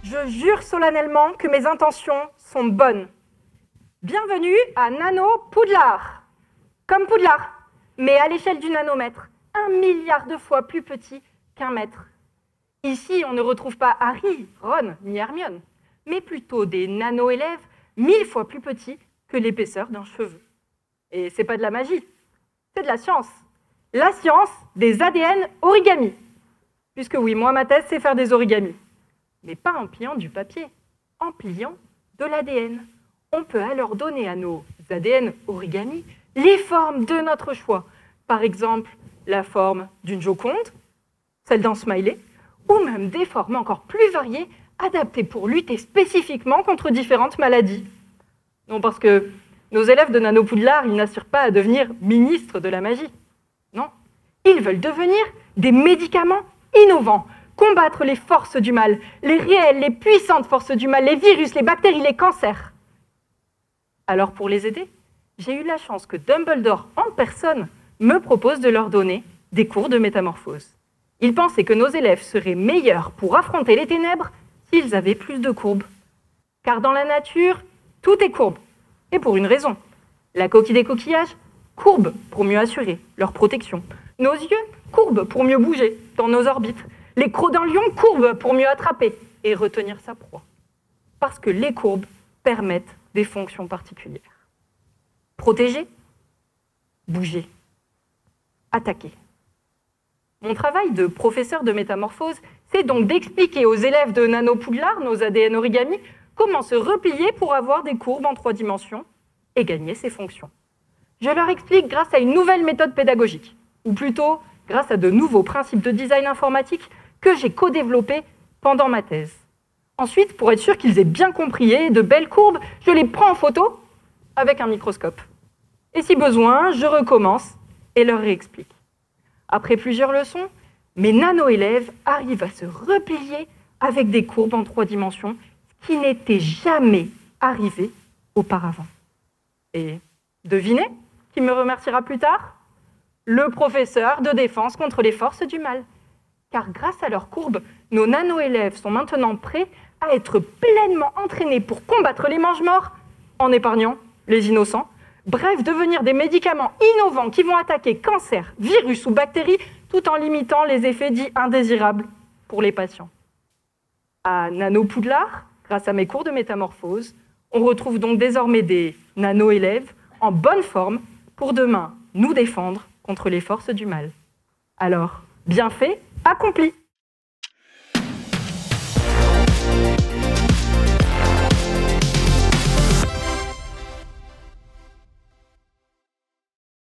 Je jure solennellement que mes intentions sont bonnes. Bienvenue à Nano Poudlard. Comme Poudlard, mais à l'échelle du nanomètre, 1 milliard de fois plus petit qu'un mètre. Ici, on ne retrouve pas Harry, Ron ni Hermione, mais plutôt des nano-élèves 1000 fois plus petits que l'épaisseur d'un cheveu. Et c'est pas de la magie, c'est de la science. La science des ADN origami. Puisque oui, moi, ma thèse, c'est faire des origamis. Mais pas en pliant du papier, en pliant de l'ADN. On peut alors donner à nos ADN origami les formes de notre choix. Par exemple, la forme d'une Joconde, celle d'un smiley, ou même des formes encore plus variées, adaptées pour lutter spécifiquement contre différentes maladies. Non, parce que nos élèves de Nano Poudlard, ils n'assurent pas à devenir ministres de la magie. Non, ils veulent devenir des médicaments innovants, combattre les forces du mal, les réelles, les puissantes forces du mal, les virus, les bactéries, les cancers. Alors pour les aider, j'ai eu la chance que Dumbledore en personne me propose de leur donner des cours de métamorphose. Il pensait que nos élèves seraient meilleurs pour affronter les ténèbres s'ils avaient plus de courbes. Car dans la nature, tout est courbe. Et pour une raison. La coquille des coquillages, courbe pour mieux assurer leur protection. Nos yeux, courbes pour mieux bouger dans nos orbites. Les crocs d'un lion, courbes pour mieux attraper et retenir sa proie. Parce que les courbes permettent des fonctions particulières. Protéger, bouger, attaquer. Mon travail de professeur de métamorphose, c'est donc d'expliquer aux élèves de Nano Poudlard, nos ADN origami, comment se replier pour avoir des courbes en 3 dimensions et gagner ces fonctions. Je leur explique grâce à une nouvelle méthode pédagogique, ou plutôt grâce à de nouveaux principes de design informatique que j'ai co-développés pendant ma thèse. Ensuite, pour être sûr qu'ils aient bien compris et de belles courbes, je les prends en photo avec un microscope. Et si besoin, je recommence et leur réexplique. Après plusieurs leçons, mes nano-élèves arrivent à se replier avec des courbes en 3 dimensions, ce qui n'était jamais arrivé auparavant. Et devinez qui me remerciera plus tard? Le professeur de défense contre les forces du mal. Car grâce à leurs courbes, nos nano-élèves sont maintenant prêts à être pleinement entraînés pour combattre les mange-morts en épargnant les innocents. Bref, devenir des médicaments innovants qui vont attaquer cancer, virus ou bactéries tout en limitant les effets dits indésirables pour les patients. À Nano Poudlard, grâce à mes cours de métamorphose, on retrouve donc désormais des nano-élèves en bonne forme pour demain nous défendre contre les forces du mal. Alors, bien fait, accompli!